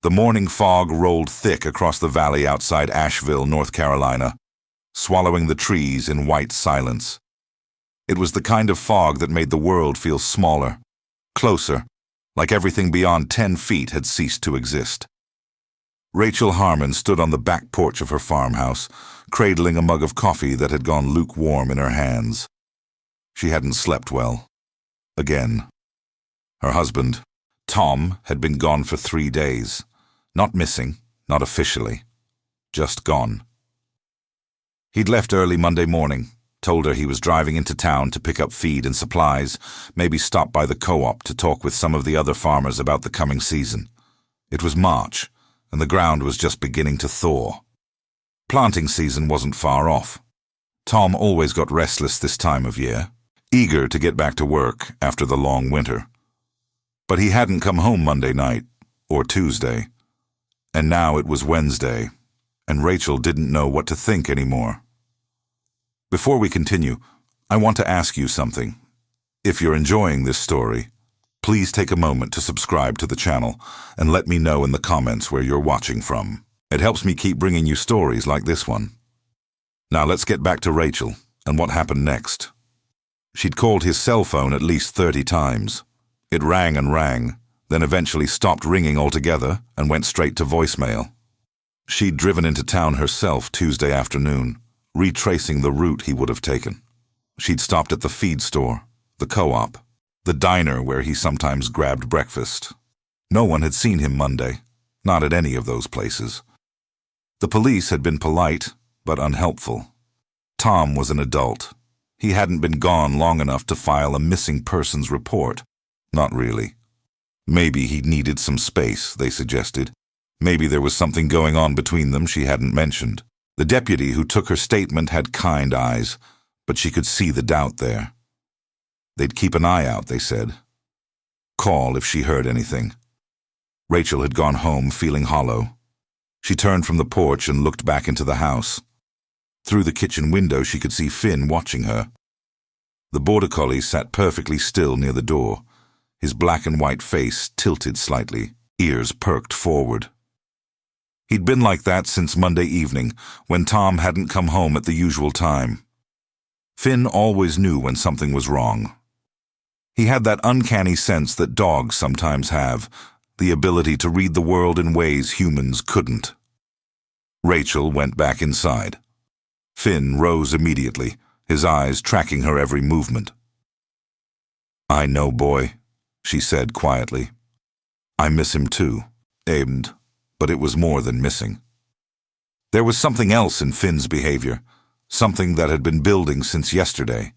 The morning fog rolled thick across the valley outside Asheville, North Carolina, swallowing the trees in white silence. It was the kind of fog that made the world feel smaller, closer, like everything beyond 10 feet had ceased to exist. Rachel Harmon stood on the back porch of her farmhouse, cradling a mug of coffee that had gone lukewarm in her hands. She hadn't slept well. Again. Her husband, Tom, had been gone for 3 days. Not missing, not officially. Just gone. He'd left early Monday morning, told her he was driving into town to pick up feed and supplies, maybe stop by the co-op to talk with some of the other farmers about the coming season. It was March, and the ground was just beginning to thaw. Planting season wasn't far off. Tom always got restless this time of year, eager to get back to work after the long winter. But he hadn't come home Monday night, or Tuesday, and now it was Wednesday, and Rachel didn't know what to think anymore. Before we continue, I want to ask you something. If you're enjoying this story, please take a moment to subscribe to the channel and let me know in the comments where you're watching from. It helps me keep bringing you stories like this one. Now let's get back to Rachel and what happened next. She'd called his cell phone at least 30 times. It rang and rang, then eventually stopped ringing altogether and went straight to voicemail. She'd driven into town herself Tuesday afternoon, retracing the route he would have taken. She'd stopped at the feed store, the co-op, the diner where he sometimes grabbed breakfast. No one had seen him Monday, not at any of those places. The police had been polite, but unhelpful. Tom was an adult. He hadn't been gone long enough to file a missing persons report. Not really. Maybe he needed some space, they suggested. Maybe there was something going on between them she hadn't mentioned. The deputy who took her statement had kind eyes, but she could see the doubt there. They'd keep an eye out, they said. Call if she heard anything. Rachel had gone home feeling hollow. She turned from the porch and looked back into the house. Through the kitchen window she could see Finn watching her. The border collie sat perfectly still near the door, his black and white face tilted slightly, ears perked forward. He'd been like that since Monday evening, when Tom hadn't come home at the usual time. Finn always knew when something was wrong. He had that uncanny sense that dogs sometimes have, the ability to read the world in ways humans couldn't. Rachel went back inside. Finn rose immediately, his eyes tracking her every movement. "I know, boy," she said quietly. "I miss him too, but it was more than missing." There was something else in Finn's behavior, something that had been building since yesterday.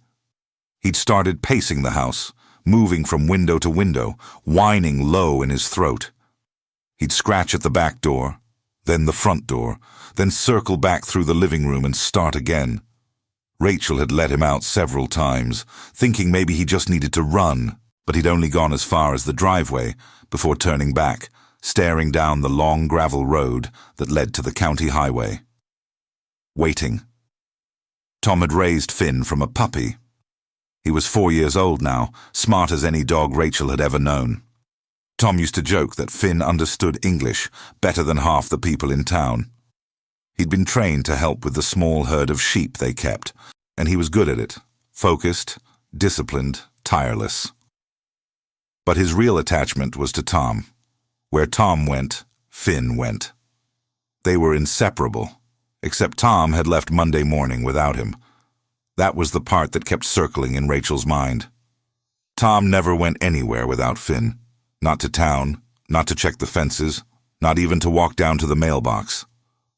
He'd started pacing the house, moving from window to window, whining low in his throat. He'd scratch at the back door, then the front door, then circle back through the living room and start again. Rachel had let him out several times, thinking maybe he just needed to run, but he'd only gone as far as the driveway before turning back, staring down the long gravel road that led to the county highway. Waiting. Tom had raised Finn from a puppy. He was 4 years old now, smart as any dog Rachel had ever known. Tom used to joke that Finn understood English better than half the people in town. He'd been trained to help with the small herd of sheep they kept, and he was good at it, focused, disciplined, tireless. But his real attachment was to Tom. Where Tom went, Finn went. They were inseparable, except Tom had left Monday morning without him. That was the part that kept circling in Rachel's mind. Tom never went anywhere without Finn. Not to town, not to check the fences, not even to walk down to the mailbox.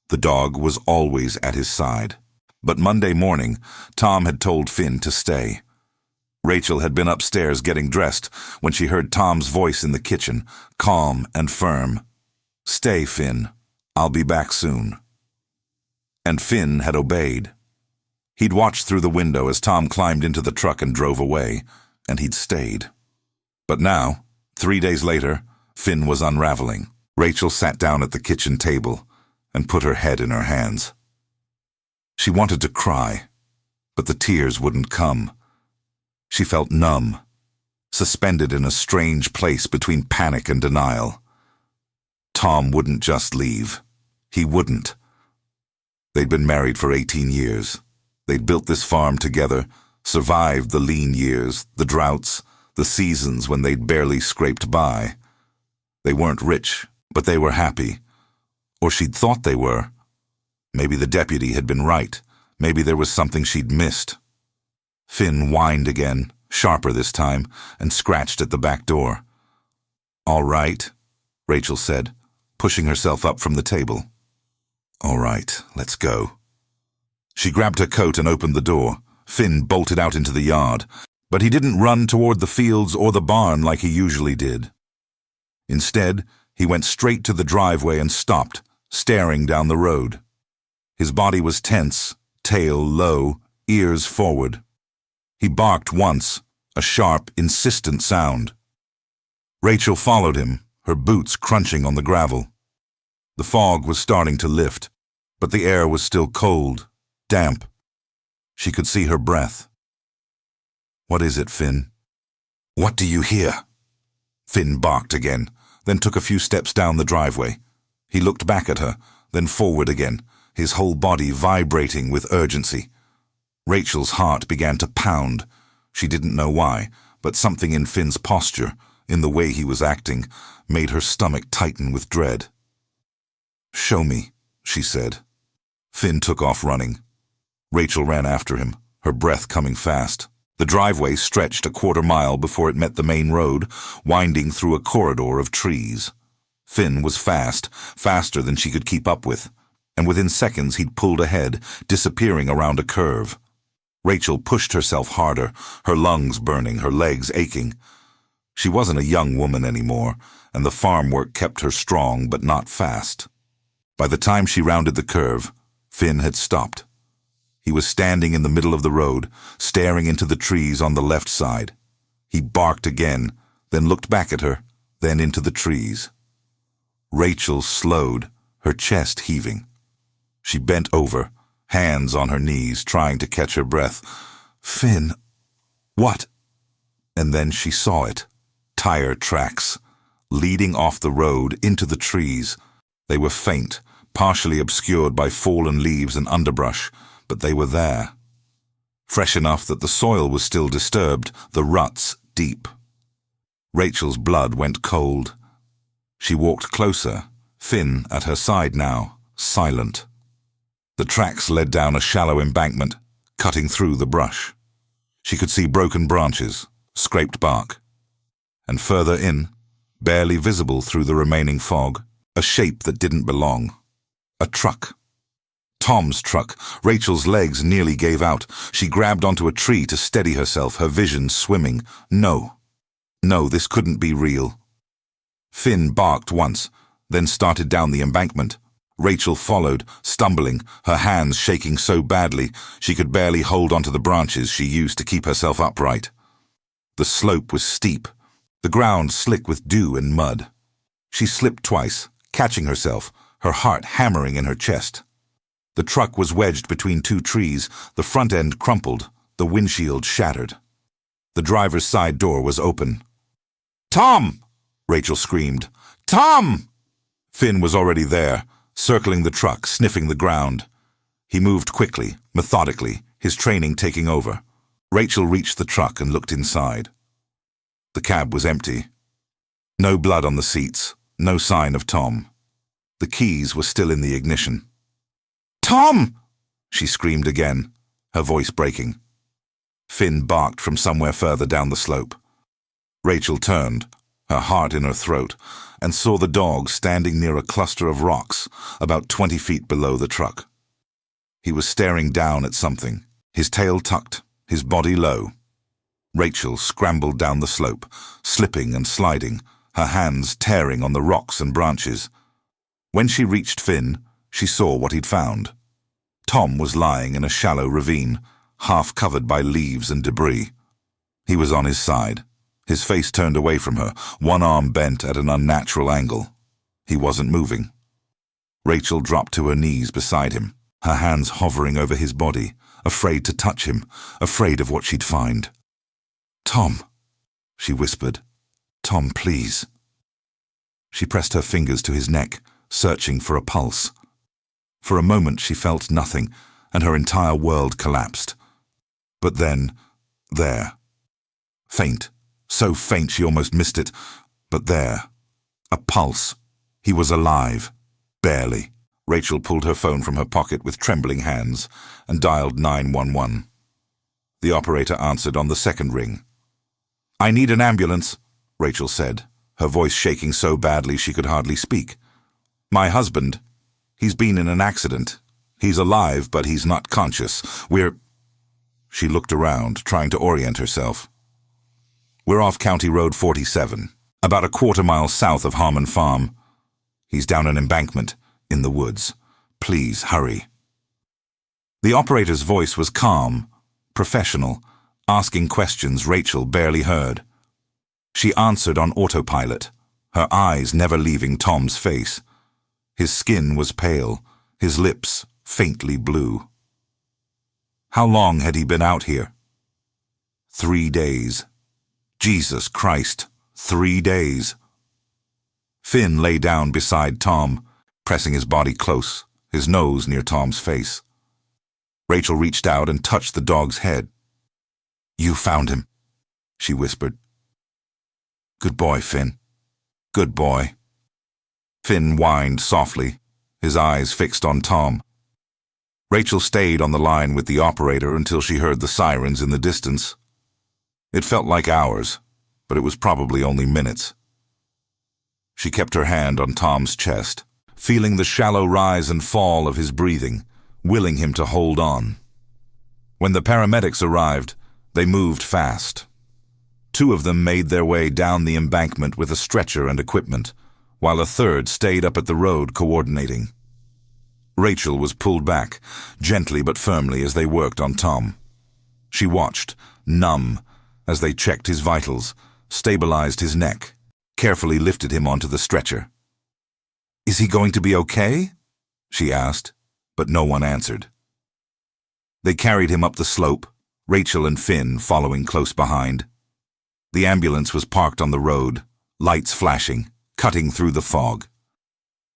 The dog was always at his side. But Monday morning, Tom had told Finn to stay. Rachel had been upstairs getting dressed when she heard Tom's voice in the kitchen, calm and firm. "Stay, Finn. I'll be back soon." And Finn had obeyed. He'd watched through the window as Tom climbed into the truck and drove away, and he'd stayed. But now, 3 days later, Finn was unraveling. Rachel sat down at the kitchen table and put her head in her hands. She wanted to cry, but the tears wouldn't come. She felt numb, suspended in a strange place between panic and denial. Tom wouldn't just leave. He wouldn't. They'd been married for 18 years. They'd built this farm together, survived the lean years, the droughts, the seasons when they'd barely scraped by. They weren't rich, but they were happy. Or she'd thought they were. Maybe the deputy had been right. Maybe there was something she'd missed. Finn whined again, sharper this time, and scratched at the back door. "All right," Rachel said, pushing herself up from the table. "All right, let's go." She grabbed her coat and opened the door. Finn bolted out into the yard, but he didn't run toward the fields or the barn like he usually did. Instead, he went straight to the driveway and stopped, staring down the road. His body was tense, tail low, ears forward. He barked once, a sharp, insistent sound. Rachel followed him, her boots crunching on the gravel. The fog was starting to lift, but the air was still cold, damp. She could see her breath. "What is it, Finn?" "What do you hear?" Finn barked again, then took a few steps down the driveway. He looked back at her, then forward again, his whole body vibrating with urgency. Rachel's heart began to pound. She didn't know why, but something in Finn's posture, in the way he was acting, made her stomach tighten with dread. "Show me," she said. Finn took off running. Rachel ran after him, her breath coming fast. The driveway stretched a quarter-mile before it met the main road, winding through a corridor of trees. Finn was fast, faster than she could keep up with, and within seconds he'd pulled ahead, disappearing around a curve. Rachel pushed herself harder, her lungs burning, her legs aching. She wasn't a young woman anymore, and the farm work kept her strong but not fast. By the time she rounded the curve, Finn had stopped. He was standing in the middle of the road, staring into the trees on the left side. He barked again, then looked back at her, then into the trees. Rachel slowed, her chest heaving. She bent over, hands on her knees, trying to catch her breath. "Finn, what?" And then she saw it. Tire tracks, leading off the road into the trees. They were faint, partially obscured by fallen leaves and underbrush, but they were there. Fresh enough that the soil was still disturbed, the ruts deep. Rachel's blood went cold. She walked closer, Finn at her side now, silent. The tracks led down a shallow embankment, cutting through the brush. She could see broken branches, scraped bark. And further in, barely visible through the remaining fog, a shape that didn't belong. A truck. Tom's truck. Rachel's legs nearly gave out. She grabbed onto a tree to steady herself, her vision swimming. No, this couldn't be real. Finn barked once, then started down the embankment. Rachel followed, stumbling, her hands shaking so badly she could barely hold onto the branches she used to keep herself upright. The slope was steep, the ground slick with dew and mud. She slipped twice, catching herself, her heart hammering in her chest. The truck was wedged between two trees, the front end crumpled, the windshield shattered. The driver's side door was open. "Tom!" Rachel screamed. "Tom!" Finn was already there, circling the truck, sniffing the ground. He moved quickly, methodically, his training taking over. Rachel reached the truck and looked inside. The cab was empty. No blood on the seats, no sign of Tom. The keys were still in the ignition. "Tom!" she screamed again, her voice breaking. Finn barked from somewhere further down the slope. Rachel turned, her heart in her throat, and saw the dog standing near a cluster of rocks about 20 feet below the truck. He was staring down at something, his tail tucked, his body low. Rachel scrambled down the slope, slipping and sliding, her hands tearing on the rocks and branches. When she reached Finn, she saw what he'd found. Tom was lying in a shallow ravine, half covered by leaves and debris. He was on his side, his face turned away from her, one arm bent at an unnatural angle. He wasn't moving. Rachel dropped to her knees beside him, her hands hovering over his body, afraid to touch him, afraid of what she'd find. "Tom," she whispered. "Tom, please." She pressed her fingers to his neck, searching for a pulse. For a moment she felt nothing, and her entire world collapsed. But then, there. Faint, so faint she almost missed it, but there. A pulse. He was alive. Barely. Rachel pulled her phone from her pocket with trembling hands and dialed 911. The operator answered on the second ring. "I need an ambulance," Rachel said, her voice shaking so badly she could hardly speak. "My husband. He's been in an accident. He's alive, but he's not conscious. She looked around, trying to orient herself. "We're off County Road 47, about a quarter-mile south of Harmon Farm. He's down an embankment, in the woods. Please, hurry." The operator's voice was calm, professional, asking questions Rachel barely heard. She answered on autopilot, her eyes never leaving Tom's face. His skin was pale, his lips faintly blue. How long had he been out here? 3 days. Jesus Christ, 3 days. Finn lay down beside Tom, pressing his body close, his nose near Tom's face. Rachel reached out and touched the dog's head. "You found him," she whispered. "Good boy, Finn. Good boy." Finn whined softly, his eyes fixed on Tom. Rachel stayed on the line with the operator until she heard the sirens in the distance. It felt like hours, but it was probably only minutes. She kept her hand on Tom's chest, feeling the shallow rise and fall of his breathing, willing him to hold on. When the paramedics arrived, they moved fast. 2 of them made their way down the embankment with a stretcher and equipment, while a third stayed up at the road coordinating. Rachel was pulled back, gently but firmly as they worked on Tom. She watched, numb, as they checked his vitals, stabilized his neck, carefully lifted him onto the stretcher. "Is he going to be okay?" she asked, but no one answered. They carried him up the slope, Rachel and Finn following close behind. The ambulance was parked on the road, lights flashing, cutting through the fog.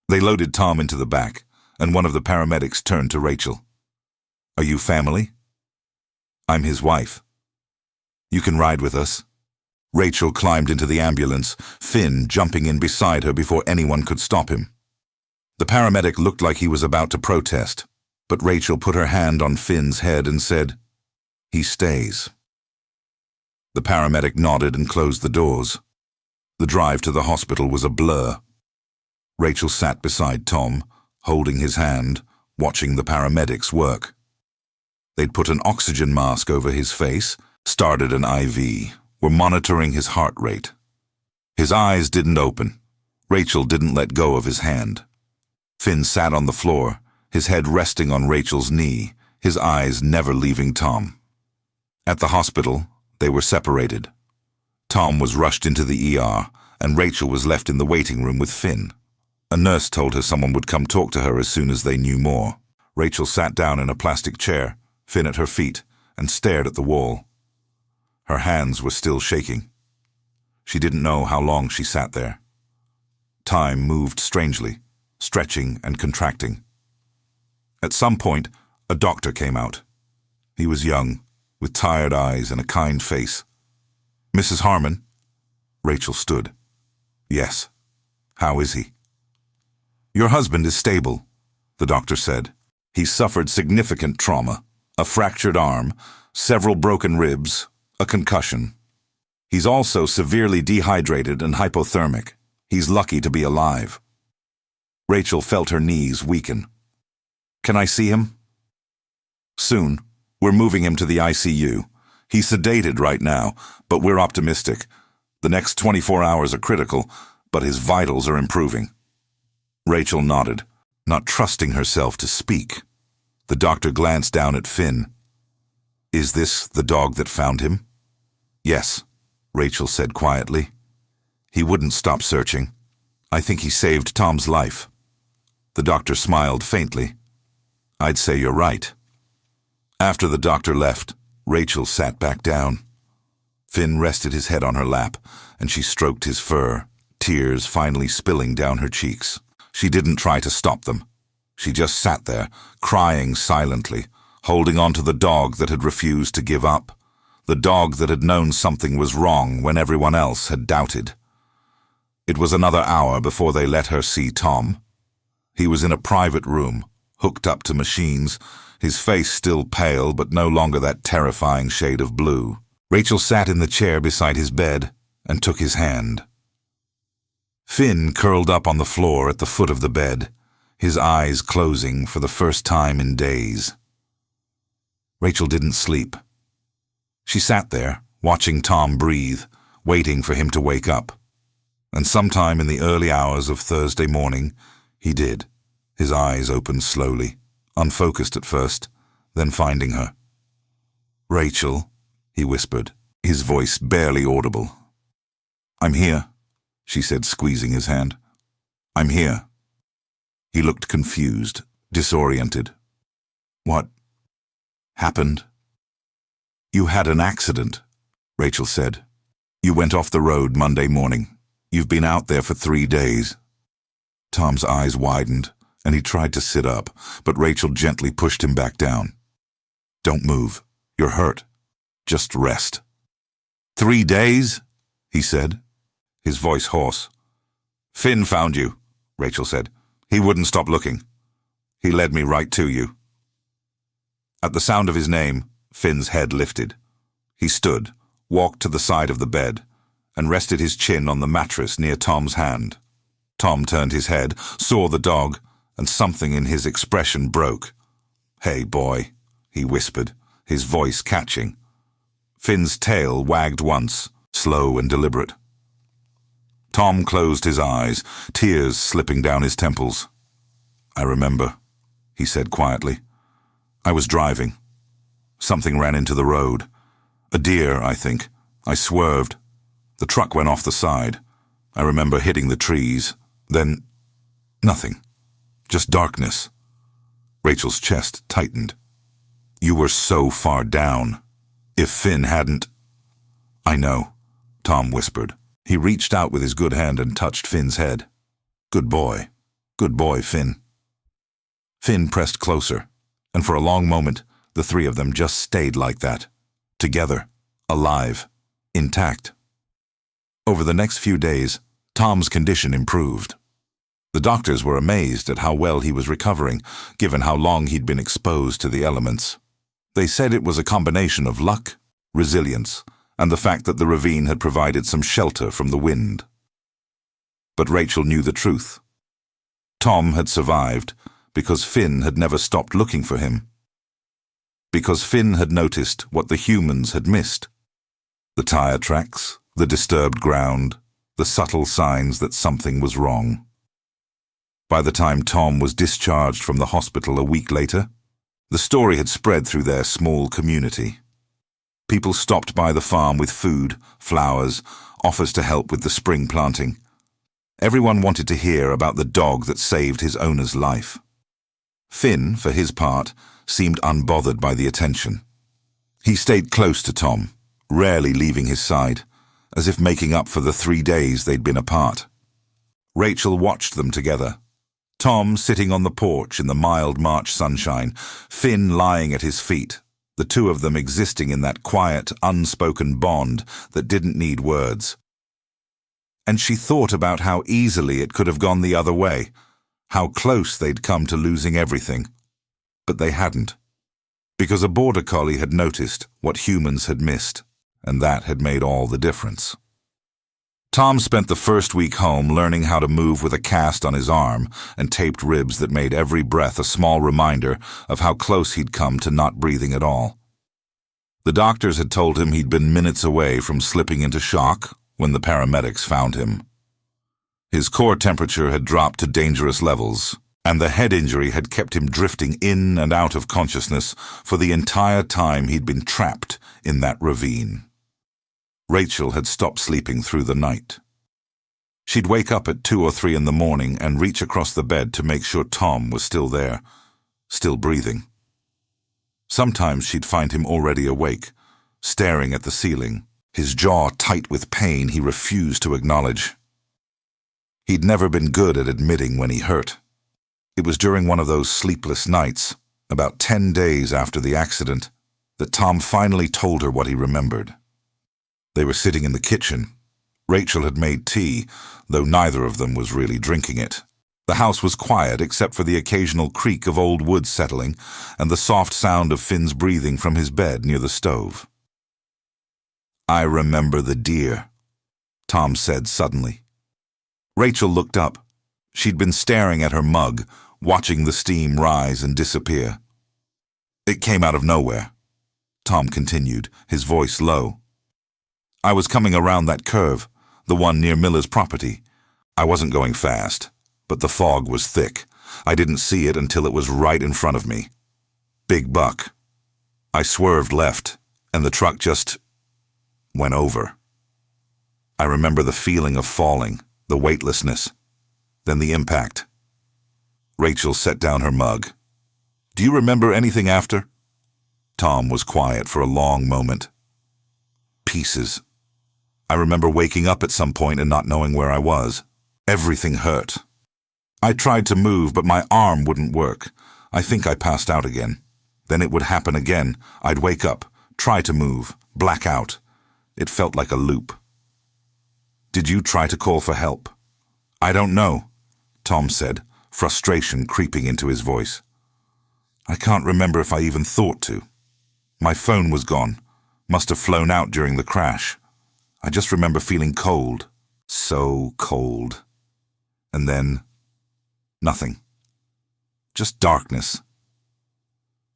They loaded Tom into the back, and one of the paramedics turned to Rachel. "Are you family?" "I'm his wife." "You can ride with us." Rachel climbed into the ambulance, Finn jumping in beside her before anyone could stop him. The paramedic looked like he was about to protest, but Rachel put her hand on Finn's head and said, "He stays." The paramedic nodded and closed the doors. The drive to the hospital was a blur. Rachel sat beside Tom, holding his hand, watching the paramedics work. They'd put an oxygen mask over his face, started an IV, were monitoring his heart rate. His eyes didn't open. Rachel didn't let go of his hand. Finn sat on the floor, his head resting on Rachel's knee, his eyes never leaving Tom. At the hospital, they were separated. Tom was rushed into the ER, and Rachel was left in the waiting room with Finn. A nurse told her someone would come talk to her as soon as they knew more. Rachel sat down in a plastic chair, Finn at her feet, and stared at the wall. Her hands were still shaking. She didn't know how long she sat there. Time moved strangely, stretching and contracting. At some point, a doctor came out. He was young, with tired eyes and a kind face. "Mrs. Harmon?" Rachel stood. "Yes. How is he?" "Your husband is stable," the doctor said. "He's suffered significant trauma, a fractured arm, several broken ribs, a concussion. He's also severely dehydrated and hypothermic. He's lucky to be alive." Rachel felt her knees weaken. "Can I see him?" "Soon. We're moving him to the ICU. He's sedated right now, but we're optimistic. The next 24 hours are critical, but his vitals are improving." Rachel nodded, not trusting herself to speak. The doctor glanced down at Finn. "Is this the dog that found him?" "Yes," Rachel said quietly. "He wouldn't stop searching. I think he saved Tom's life." The doctor smiled faintly. "I'd say you're right." After the doctor left, Rachel sat back down. Finn rested his head on her lap, and she stroked his fur, tears finally spilling down her cheeks. She didn't try to stop them. She just sat there, crying silently, holding on to the dog that had refused to give up, the dog that had known something was wrong when everyone else had doubted. It was another hour before they let her see Tom. He was in a private room, hooked up to machines, his face still pale but no longer that terrifying shade of blue. Rachel sat in the chair beside his bed and took his hand. Finn curled up on the floor at the foot of the bed, his eyes closing for the first time in days. Rachel didn't sleep. She sat there, watching Tom breathe, waiting for him to wake up. And sometime in the early hours of Thursday morning, he did. His eyes opened slowly, unfocused at first, then finding her. "Rachel," he whispered, his voice barely audible. "I'm here," she said, squeezing his hand. "I'm here." He looked confused, disoriented. "What happened?" "You had an accident," Rachel said. "You went off the road Monday morning. You've been out there for 3 days. Tom's eyes widened, and he tried to sit up, but Rachel gently pushed him back down. "Don't move. You're hurt. Just rest." "3 days?" he said, his voice hoarse. "Finn found you," Rachel said. "He wouldn't stop looking. He led me right to you." At the sound of his name, Finn's head lifted. He stood, walked to the side of the bed, and rested his chin on the mattress near Tom's hand. Tom turned his head, saw the dog, and something in his expression broke. "Hey, boy," he whispered, his voice catching. Finn's tail wagged once, slow and deliberate. Tom closed his eyes, tears slipping down his temples. "I remember," he said quietly. "I was driving. Something ran into the road. A deer, I think. I swerved. The truck went off the side. I remember hitting the trees. Then, nothing. Just darkness." Rachel's chest tightened. "You were so far down. If Finn hadn't—" "I know," Tom whispered. He reached out with his good hand and touched Finn's head. "Good boy. Good boy, Finn." Finn pressed closer, and for a long moment, the three of them just stayed like that. Together, alive, intact. Over the next few days, Tom's condition improved. The doctors were amazed at how well he was recovering, given how long he'd been exposed to the elements. They said it was a combination of luck, resilience, and the fact that the ravine had provided some shelter from the wind. But Rachel knew the truth. Tom had survived because Finn had never stopped looking for him. Because Finn had noticed what the humans had missed. The tire tracks, the disturbed ground, the subtle signs that something was wrong. By the time Tom was discharged from the hospital a week later, the story had spread through their small community. People stopped by the farm with food, flowers, offers to help with the spring planting. Everyone wanted to hear about the dog that saved his owner's life. Finn, for his part, seemed unbothered by the attention. He stayed close to Tom, rarely leaving his side, as if making up for the 3 days they'd been apart. Rachel watched them together. Tom sitting on the porch in the mild March sunshine, Finn lying at his feet, the two of them existing in that quiet, unspoken bond that didn't need words. And she thought about how easily it could have gone the other way, how close they'd come to losing everything. But they hadn't, because a border collie had noticed what humans had missed, and that had made all the difference. Tom spent the first week home learning how to move with a cast on his arm and taped ribs that made every breath a small reminder of how close he'd come to not breathing at all. The doctors had told him he'd been minutes away from slipping into shock when the paramedics found him. His core temperature had dropped to dangerous levels, and the head injury had kept him drifting in and out of consciousness for the entire time he'd been trapped in that ravine. Rachel had stopped sleeping through the night. She'd wake up at 2 or 3 in the morning and reach across the bed to make sure Tom was still there, still breathing. Sometimes she'd find him already awake, staring at the ceiling, his jaw tight with pain he refused to acknowledge. He'd never been good at admitting when he hurt. It was during one of those sleepless nights, about 10 days after the accident, that Tom finally told her what he remembered. They were sitting in the kitchen. Rachel had made tea, though neither of them was really drinking it. The house was quiet except for the occasional creak of old wood settling and the soft sound of Finn's breathing from his bed near the stove. "I remember the deer," Tom said suddenly. Rachel looked up. She'd been staring at her mug, watching the steam rise and disappear. "It came out of nowhere," Tom continued, his voice low. "I was coming around that curve, the one near Miller's property. I wasn't going fast, but the fog was thick. I didn't see it until it was right in front of me. Big buck. I swerved left, and the truck just went over. I remember the feeling of falling, the weightlessness, then the impact." Rachel set down her mug. "Do you remember anything after?" Tom was quiet for a long moment. "Pieces. I remember waking up at some point and not knowing where I was. Everything hurt. I tried to move, but my arm wouldn't work. I think I passed out again. Then it would happen again. I'd wake up, try to move, black out. It felt like a loop." "Did you try to call for help?" "I don't know," Tom said, frustration creeping into his voice. "I can't remember if I even thought to. My phone was gone. Must have flown out during the crash. I just remember feeling cold. So cold. And then nothing. Just darkness."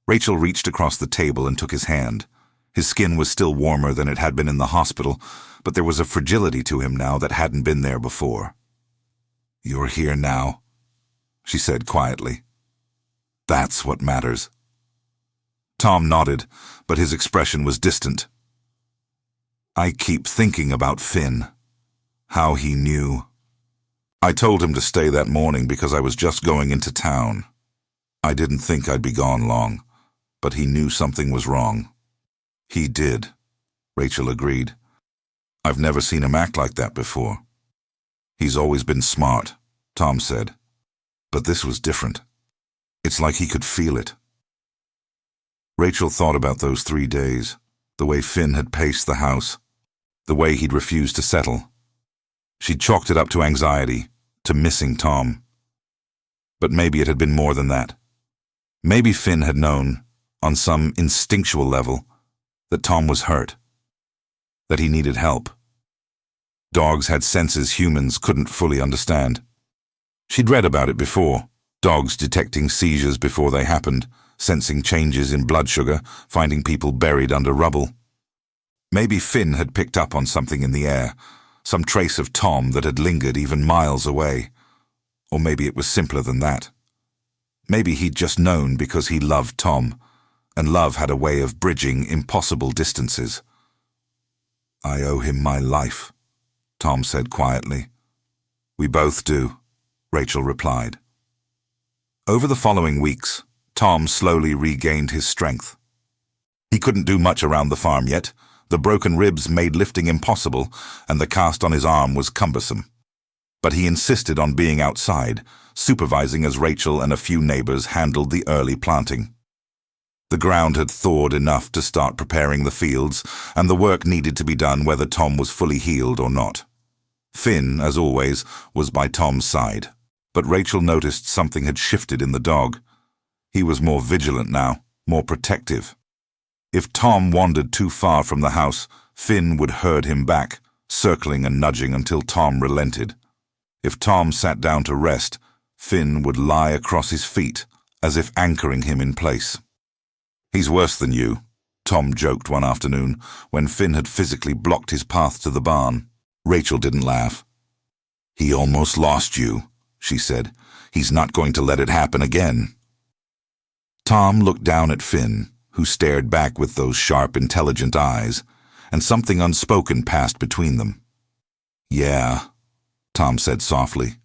Rachel reached across the table and took his hand. His skin was still warmer than it had been in the hospital, but there was a fragility to him now that hadn't been there before. "You're here now," she said quietly. "That's what matters." Tom nodded, but his expression was distant. "I keep thinking about Finn. How he knew. I told him to stay that morning because I was just going into town. I didn't think I'd be gone long, but he knew something was wrong." "He did," Rachel agreed. "I've never seen him act like that before." "He's always been smart," Tom said. "But this was different. It's like he could feel it." Rachel thought about those 3 days, the way Finn had paced the house, the way he'd refused to settle. She'd chalked it up to anxiety, to missing Tom. But maybe it had been more than that. Maybe Finn had known, on some instinctual level, that Tom was hurt, that he needed help. Dogs had senses humans couldn't fully understand. She'd read about it before, dogs detecting seizures before they happened, sensing changes in blood sugar, finding people buried under rubble. Maybe Finn had picked up on something in the air, some trace of Tom that had lingered even miles away. Or maybe it was simpler than that. Maybe he'd just known because he loved Tom, and love had a way of bridging impossible distances. "I owe him my life," Tom said quietly. "We both do," Rachel replied. Over the following weeks, Tom slowly regained his strength. He couldn't do much around the farm yet. The broken ribs made lifting impossible, and the cast on his arm was cumbersome. But he insisted on being outside, supervising as Rachel and a few neighbors handled the early planting. The ground had thawed enough to start preparing the fields, and the work needed to be done whether Tom was fully healed or not. Finn, as always, was by Tom's side, but Rachel noticed something had shifted in the dog. He was more vigilant now, more protective. If Tom wandered too far from the house, Finn would herd him back, circling and nudging until Tom relented. If Tom sat down to rest, Finn would lie across his feet, as if anchoring him in place. "He's worse than you," Tom joked one afternoon, when Finn had physically blocked his path to the barn. Rachel didn't laugh. "He almost lost you," she said. "He's not going to let it happen again." Tom looked down at Finn, who stared back with those sharp, intelligent eyes, and something unspoken passed between them. "Yeah," Tom said softly.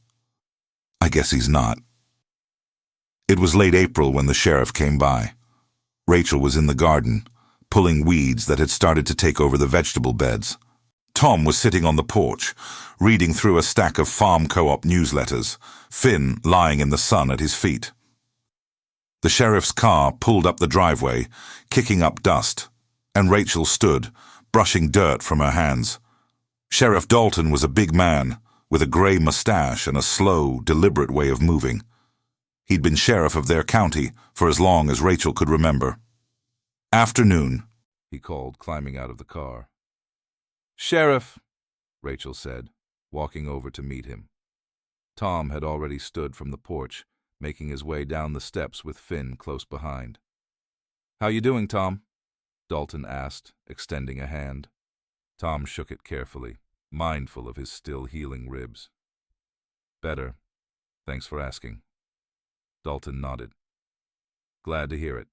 "I guess he's not." It was late April when the sheriff came by. Rachel was in the garden, pulling weeds that had started to take over the vegetable beds. Tom was sitting on the porch, reading through a stack of farm co-op newsletters, Finn lying in the sun at his feet. The sheriff's car pulled up the driveway, kicking up dust, and Rachel stood, brushing dirt from her hands. Sheriff Dalton was a big man, with a grey mustache and a slow, deliberate way of moving. He'd been sheriff of their county for as long as Rachel could remember. "Afternoon," he called, climbing out of the car. "Sheriff," Rachel said, walking over to meet him. Tom had already stood from the porch, making his way down the steps with Finn close behind. "How you doing, Tom?" Dalton asked, extending a hand. Tom shook it carefully, mindful of his still healing ribs. "Better. Thanks for asking." Dalton nodded. "Glad to hear it.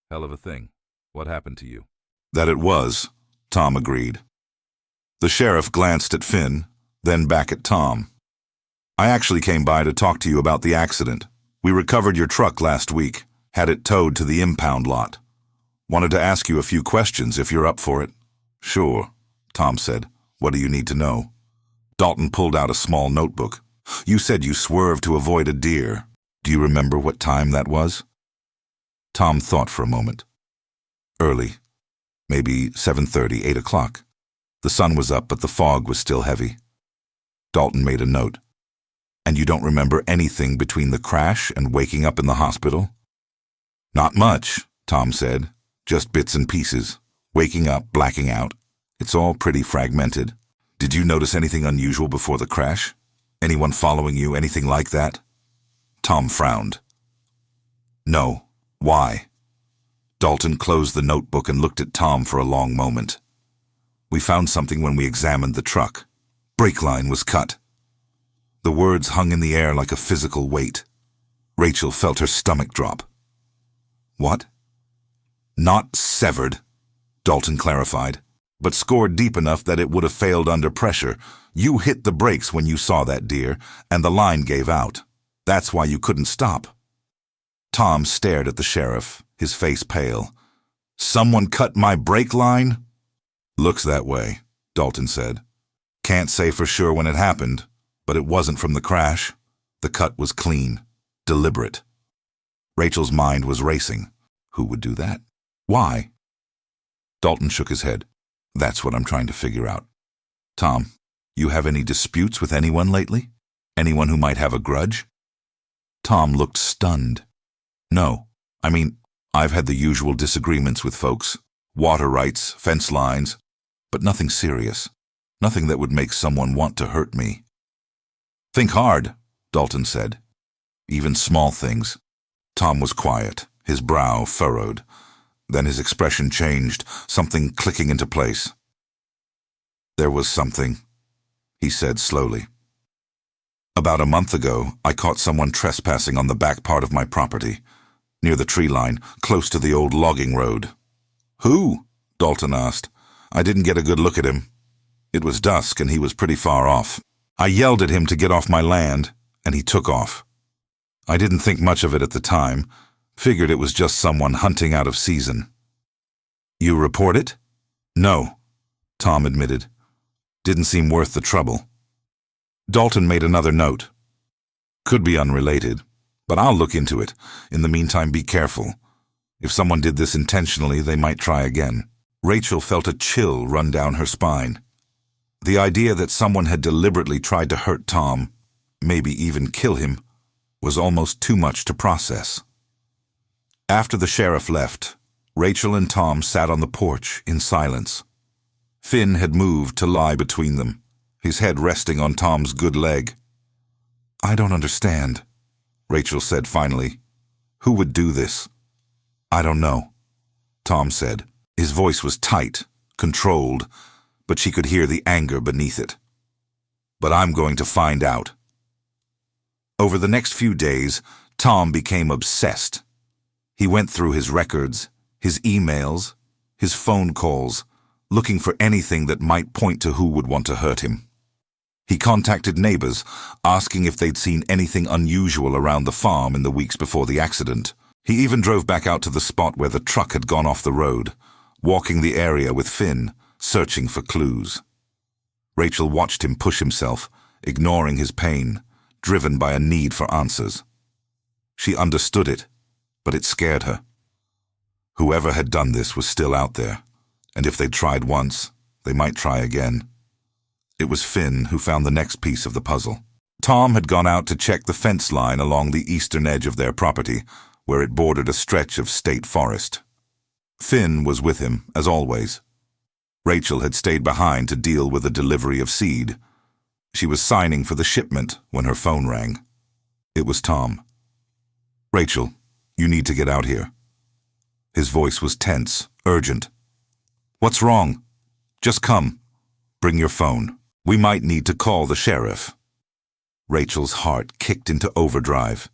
Hell of a thing. What happened to you?" "That it was," Tom agreed. The sheriff glanced at Finn, then back at Tom. "I actually came by to talk to you about the accident. We recovered your truck last week, had it towed to the impound lot. Wanted to ask you a few questions if you're up for it." "Sure," Tom said. "What do you need to know?" Dalton pulled out a small notebook. "You said you swerved to avoid a deer. Do you remember what time that was?" Tom thought for a moment. "Early. Maybe 7:30, 8 o'clock. The sun was up, but the fog was still heavy." Dalton made a note. "And you don't remember anything between the crash and waking up in the hospital?" "Not much," Tom said. "Just bits and pieces. Waking up, blacking out. It's all pretty fragmented. Did you notice anything unusual before the crash? Anyone following you, anything like that?" Tom frowned. "No. Why?" Dalton closed the notebook and looked at Tom for a long moment. "We found something when we examined the truck. Brake line was cut." The words hung in the air like a physical weight. Rachel felt her stomach drop. "What?" "Not severed," Dalton clarified, "but scored deep enough that it would have failed under pressure. You hit the brakes when you saw that deer, and the line gave out. That's why you couldn't stop." Tom stared at the sheriff, his face pale. "Someone cut my brake line?" "Looks that way," Dalton said. "Can't say for sure when it happened, but it wasn't from the crash. The cut was clean, deliberate." Rachel's mind was racing. Who would do that? Why? Dalton shook his head. "That's what I'm trying to figure out. Tom, you have any disputes with anyone lately? Anyone who might have a grudge?" Tom looked stunned. "No. I mean, I've had the usual disagreements with folks. Water rights, fence lines, but nothing serious. Nothing that would make someone want to hurt me." "Think hard," Dalton said. "Even small things." Tom was quiet, his brow furrowed. Then his expression changed, something clicking into place. "There was something," he said slowly. "About a month ago, I caught someone trespassing on the back part of my property, near the tree line, close to the old logging road." "Who?" Dalton asked. "I didn't get a good look at him. It was dusk and he was pretty far off. I yelled at him to get off my land, and he took off. I didn't think much of it at the time, figured it was just someone hunting out of season." "You report it?" "No," Tom admitted. "Didn't seem worth the trouble." Dalton made another note. "Could be unrelated, but I'll look into it. In the meantime, be careful. If someone did this intentionally, they might try again." Rachel felt a chill run down her spine. The idea that someone had deliberately tried to hurt Tom, maybe even kill him, was almost too much to process. After the sheriff left, Rachel and Tom sat on the porch in silence. Finn had moved to lie between them, his head resting on Tom's good leg. "I don't understand," Rachel said finally. "Who would do this?" "I don't know," Tom said. His voice was tight, controlled, but she could hear the anger beneath it. "But I'm going to find out." Over the next few days, Tom became obsessed. He went through his records, his emails, his phone calls, looking for anything that might point to who would want to hurt him. He contacted neighbors, asking if they'd seen anything unusual around the farm in the weeks before the accident. He even drove back out to the spot where the truck had gone off the road, walking the area with Finn, searching for clues. Rachel watched him push himself, ignoring his pain, driven by a need for answers. She understood it, but it scared her. Whoever had done this was still out there, and if they'd tried once, they might try again. It was Finn who found the next piece of the puzzle. Tom had gone out to check the fence line along the eastern edge of their property, where it bordered a stretch of state forest. Finn was with him, as always. Rachel had stayed behind to deal with the delivery of seed. She was signing for the shipment when her phone rang. It was Tom. "Rachel, you need to get out here." His voice was tense, urgent. "What's wrong? Just come. Bring your phone. We might need to call the sheriff." Rachel's heart kicked into overdrive.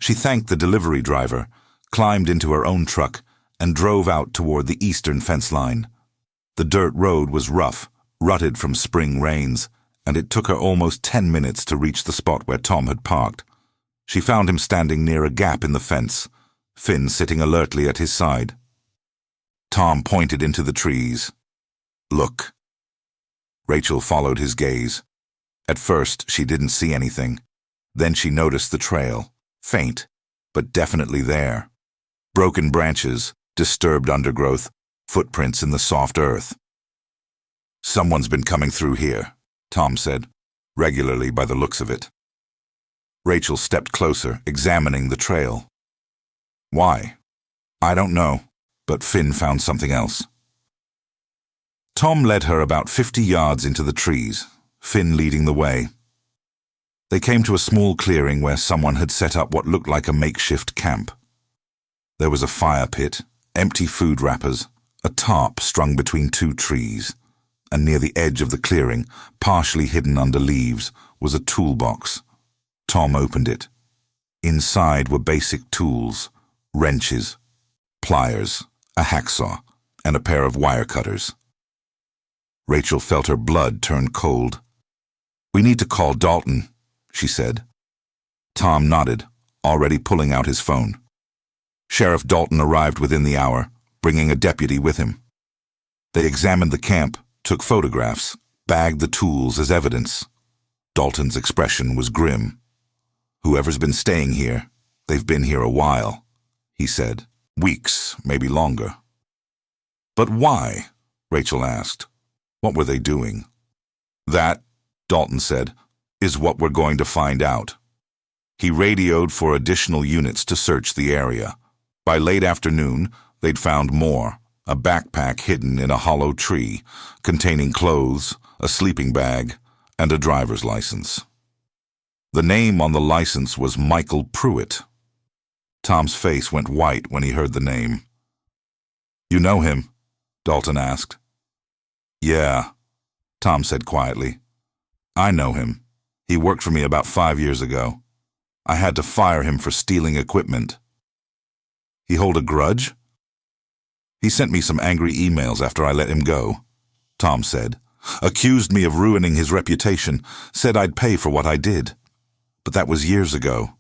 She thanked the delivery driver, climbed into her own truck, and drove out toward the eastern fence line. The dirt road was rough, rutted from spring rains, and it took her almost 10 minutes to reach the spot where Tom had parked. She found him standing near a gap in the fence, Finn sitting alertly at his side. Tom pointed into the trees. "Look." Rachel followed his gaze. At first, she didn't see anything. Then she noticed the trail, faint, but definitely there. Broken branches, disturbed undergrowth, footprints in the soft earth. "Someone's been coming through here," Tom said, "regularly by the looks of it." Rachel stepped closer, examining the trail. "Why?" "I don't know, but Finn found something else." Tom led her about 50 yards into the trees, Finn leading the way. They came to a small clearing where someone had set up what looked like a makeshift camp. There was a fire pit, empty food wrappers, a tarp strung between 2 trees, and near the edge of the clearing, partially hidden under leaves, was a toolbox. Tom opened it. Inside were basic tools, wrenches, pliers, a hacksaw, and a pair of wire cutters. Rachel felt her blood turn cold. "We need to call Dalton," she said. Tom nodded, already pulling out his phone. Sheriff Dalton arrived within the hour, bringing a deputy with him. They examined the camp, took photographs, bagged the tools as evidence. Dalton's expression was grim. "Whoever's been staying here, they've been here a while," he said. "Weeks, maybe longer." "But why?" Rachel asked. "What were they doing?" "That," Dalton said, "is what we're going to find out." He radioed for additional units to search the area. By late afternoon, they'd found more, a backpack hidden in a hollow tree, containing clothes, a sleeping bag, and a driver's license. The name on the license was Michael Pruitt. Tom's face went white when he heard the name. "You know him?" Dalton asked. "Yeah," Tom said quietly. "I know him. He worked for me about 5 years ago. I had to fire him for stealing equipment." "He hold a grudge?" "He sent me some angry emails after I let him go," Tom said. "Accused me of ruining his reputation, said I'd pay for what I did. But that was years ago.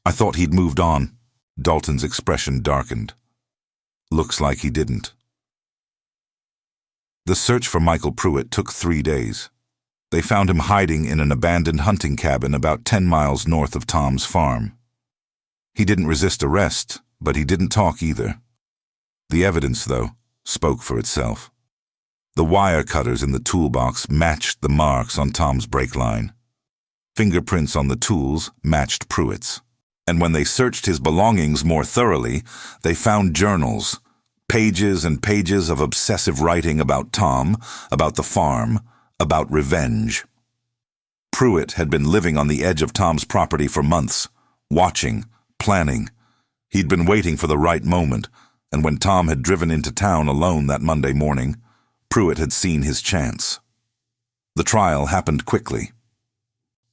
I thought he'd moved on." Dalton's expression darkened. "Looks like he didn't." The search for Michael Pruitt took 3 days. They found him hiding in an abandoned hunting cabin about 10 miles north of Tom's farm. He didn't resist arrest, but he didn't talk either. The evidence, though, spoke for itself. The wire cutters in the toolbox matched the marks on Tom's brake line. Fingerprints on the tools matched Pruitt's. And when they searched his belongings more thoroughly, they found journals, pages and pages of obsessive writing about Tom, about the farm, about revenge. Pruitt had been living on the edge of Tom's property for months, watching, planning. He'd been waiting for the right moment, and when Tom had driven into town alone that Monday morning, Pruitt had seen his chance. The trial happened quickly.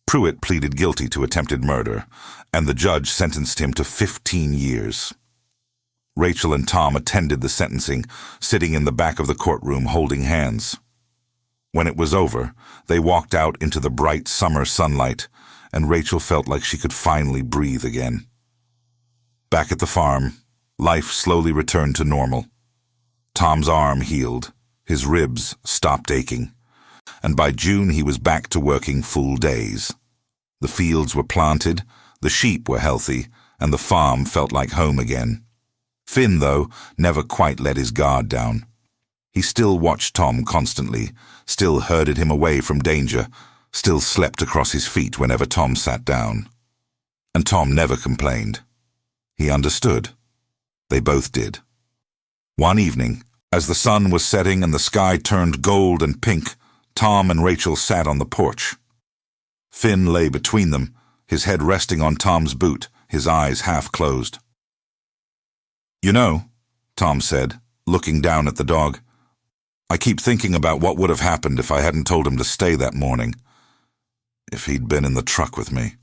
Pruitt pleaded guilty to attempted murder, and the judge sentenced him to 15 years. Rachel and Tom attended the sentencing, sitting in the back of the courtroom holding hands. When it was over, they walked out into the bright summer sunlight, and Rachel felt like she could finally breathe again. Back at the farm, life slowly returned to normal. Tom's arm healed, his ribs stopped aching, and by June he was back to working full days. The fields were planted, the sheep were healthy, and the farm felt like home again. Finn, though, never quite let his guard down. He still watched Tom constantly, still herded him away from danger, still slept across his feet whenever Tom sat down. And Tom never complained. He understood. They both did. One evening, as the sun was setting and the sky turned gold and pink, Tom and Rachel sat on the porch. Finn lay between them, his head resting on Tom's boot, his eyes half closed. "You know," Tom said, looking down at the dog, "I keep thinking about what would have happened if I hadn't told him to stay that morning. If he'd been in the truck with me."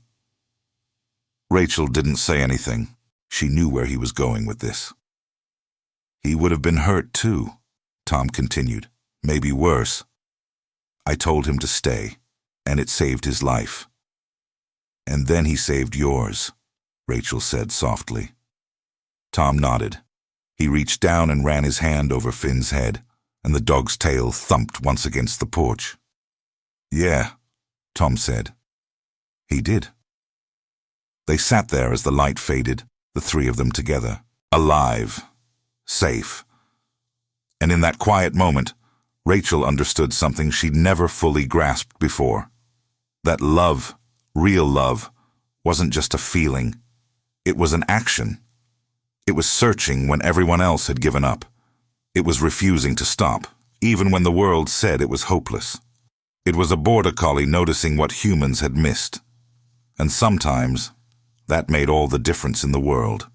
Rachel didn't say anything. She knew where he was going with this. "He would have been hurt too," Tom continued. "Maybe worse. I told him to stay, and it saved his life." "And then he saved yours," Rachel said softly. Tom nodded. He reached down and ran his hand over Finn's head, and the dog's tail thumped once against the porch. "Yeah," Tom said. He did. They sat there as the light faded, the three of them together, alive, safe. And in that quiet moment, Rachel understood something she'd never fully grasped before. That love, real love, wasn't just a feeling. It was an action. It was searching when everyone else had given up. It was refusing to stop, even when the world said it was hopeless. It was a border collie noticing what humans had missed. And sometimes, that made all the difference in the world.